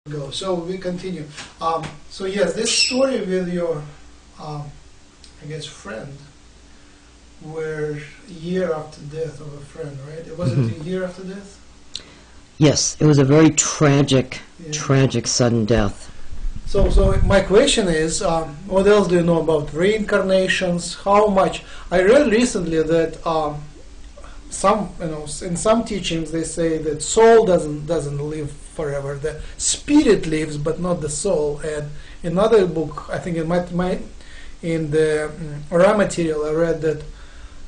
Go. So we continue. So yes, this story with your, I guess, friend, where a year after death of a friend, right? Was it a year after death? Yes, it was a very tragic, Yeah. tragic sudden death. So my question is, what else do you know about reincarnations? How much? I read recently that in some teachings they say that soul doesn't live forever. The spirit lives, but not the soul. And in another book, I think in the raw material, I read that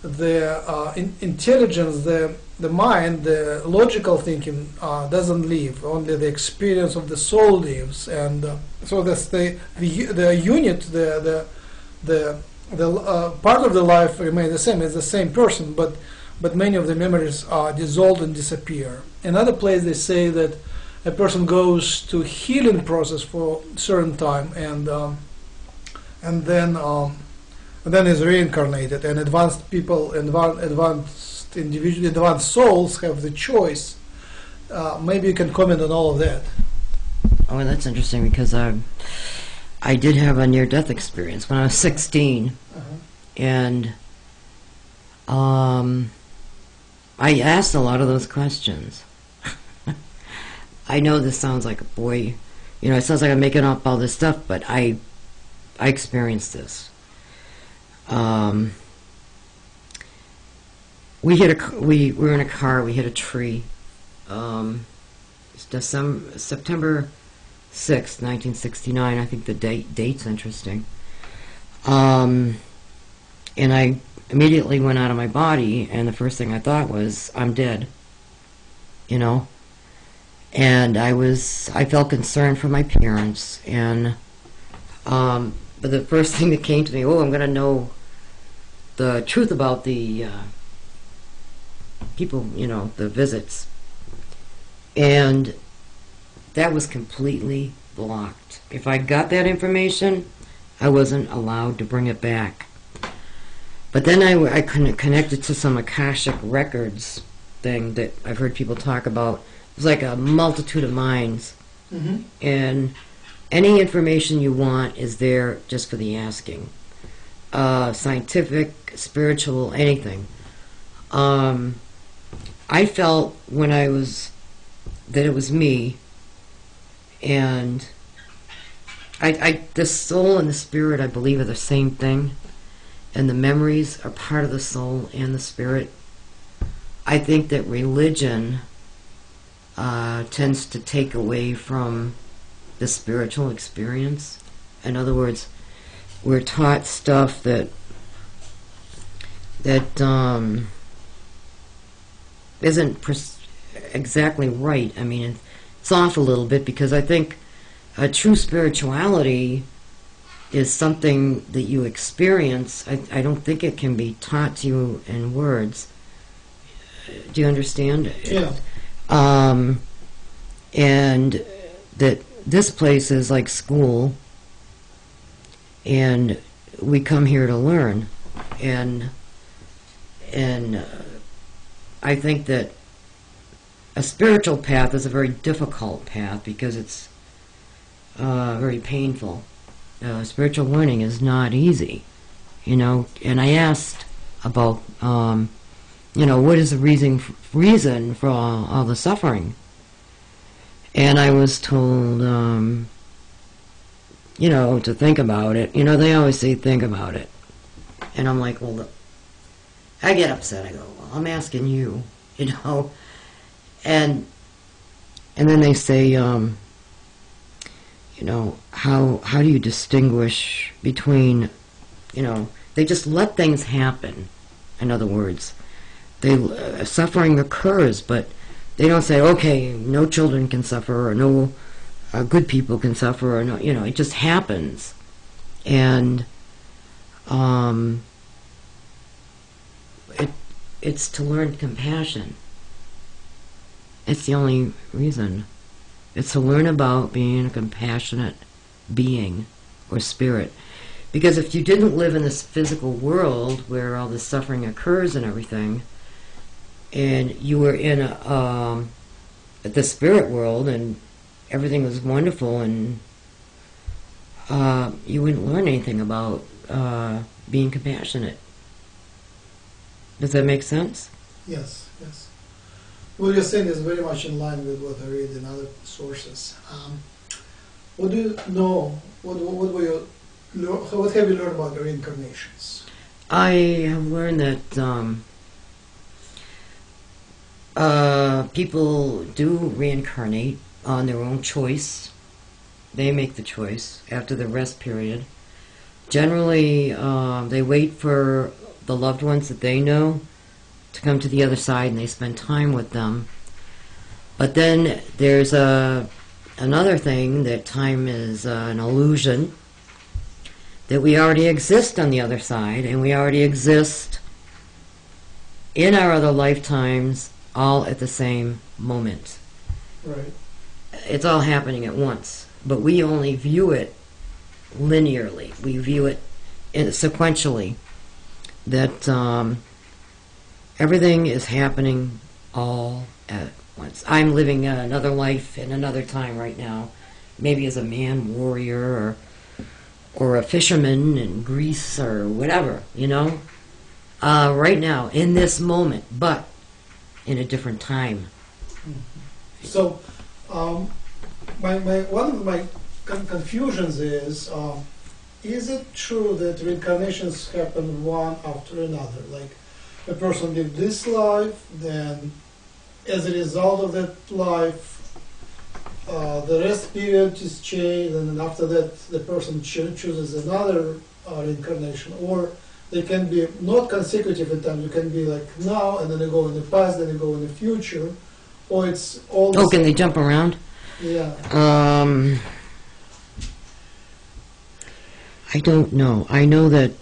the intelligence, the mind, the logical thinking doesn't live. Only the experience of the soul lives. And so that's the unit, the part of the life remains the same. It's the same person, but many of the memories are dissolved and disappear. Another place they say that a person goes to healing process for a certain time and then is reincarnated. And advanced people, advanced individuals, advanced souls have the choice. Maybe you can comment on all of that. Oh, that's interesting because I did have a near-death experience when I was 16, and I asked a lot of those questions. I know this sounds like a boy, it sounds like I'm making up all this stuff, but I experienced this. We were in a car. We hit a tree. September 6th, 1969. I think the date's interesting. And I immediately went out of my body, and the first thing I thought was, I'm dead. And I felt concerned for my parents, and but the first thing that came to me, I'm going to know the truth about the people, the visits. And that was completely blocked. If I got that information, I wasn't allowed to bring it back. But then I connected to some Akashic records thing that I've heard people talk about. It was like a multitude of minds. Mm-hmm. And any information you want is there just for the asking. Scientific, spiritual, anything. I felt when that it was me, and the soul and the spirit, I believe, are the same thing, and the memories are part of the soul and the spirit. I think that religion tends to take away from the spiritual experience. In other words, we're taught stuff that isn't exactly right. I mean, it's off a little bit, because I think true spirituality is something that you experience. I don't think it can be taught to you in words. Do you understand? Yeah. And that this place is like school, and we come here to learn, and I think that a spiritual path is a very difficult path because it's very painful. Spiritual learning is not easy, and I asked about what is the reason for all the suffering. And I was told, to think about it. They always say think about it. And I'm like, well, look, I get upset. I go, well, I'm asking you, And then they say, how do you distinguish between, they just let things happen. In other words, suffering occurs, but they don't say, okay, no children can suffer, or no good people can suffer, or no, it just happens. And it's to learn compassion. It's the only reason. It's to learn about being a compassionate being or spirit. Because if you didn't live in this physical world where all this suffering occurs and everything, and you were in the spirit world, and everything was wonderful, and you wouldn't learn anything about being compassionate. Does that make sense? Yes, yes. What you're saying is very much in line with what I read in other sources. What do you know? What have you learned about reincarnations? I have learned that people do reincarnate on their own choice. They make the choice after the rest period. Generally, they wait for the loved ones that they know to come to the other side, and they spend time with them. But then there's another thing, that time is an illusion, that we already exist on the other side, and we already exist in our other lifetimes all at the same moment. Right. It's all happening at once, but we only view it linearly. We view it sequentially, that everything is happening all at once. I'm living another life in another time right now, maybe as a man warrior or a fisherman in Greece or whatever, you know, right now in this moment, but in a different time. So, one of my confusions is it true that reincarnations happen one after another? Like, a person lived this life, then as a result of that life, the rest period is changed, and then after that the person chooses another reincarnation. Or they can be not consecutive in time. You can be like now, and then you go in the past, then you go in the future, or it's all. Oh, can they jump around? Yeah. I don't know. I know that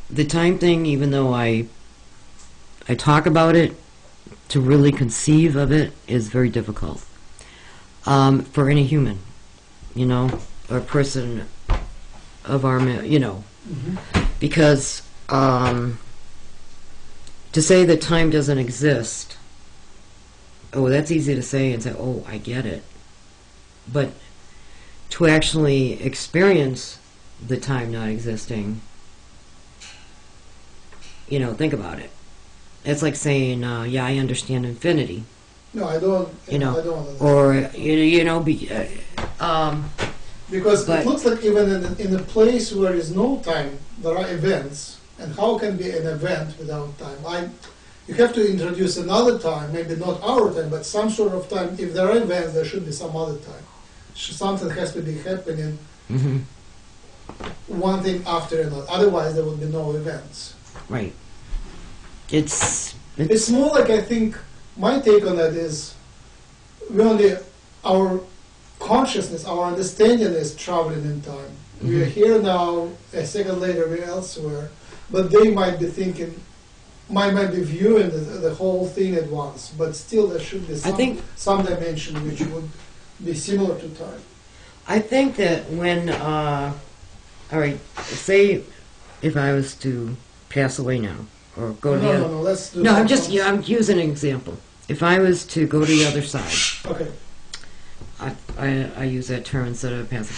the time thing, even though I talk about it, to really conceive of it is very difficult for any human, you know, or person of our, you know, because to say that time doesn't exist, oh, that's easy to say and say, oh, I get it. But to actually experience the time not existing, you know, think about it. It's like saying, yeah, I understand infinity. No, I don't. You know, I don't. or you know, because it looks like even in a place where there is no time, there are events. And how can be an event without time? You have to introduce another time, maybe not our time, but some sort of time. If there are events, there should be some other time. Something has to be happening, one thing after another. Otherwise, there would be no events. Right. It's more like, I think, my take on that is, our consciousness, our understanding is traveling in time. We are here now, a second later we're elsewhere, but they might be thinking, might be viewing the whole thing at once, but still there should be some dimension which would be similar to time. I think that when, all right, say if I was to pass away now, or go to the other... No, let's do No, I'm using an example. If I was to go to the other side, okay. I use that term instead of passing.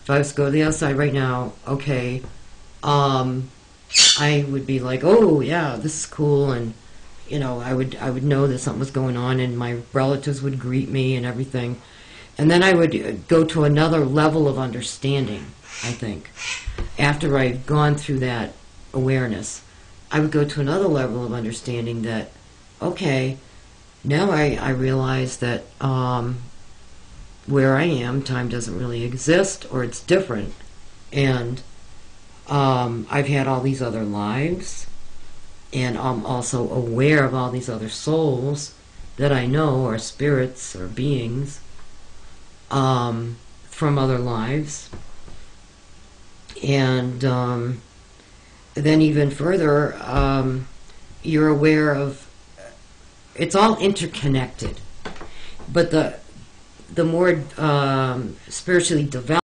If I was to go to the other side right now, okay, I would be like, oh yeah, this is cool, and you know, I would know that something was going on, and my relatives would greet me and everything, and then I would go to another level of understanding. I think after I'd gone through that awareness, I would go to another level of understanding that, okay, now I realize that where I am, time doesn't really exist, or it's different, and I've had all these other lives, and I'm also aware of all these other souls that I know are spirits or beings from other lives. And then even further, you're aware of, it's all interconnected, but the more spiritually developed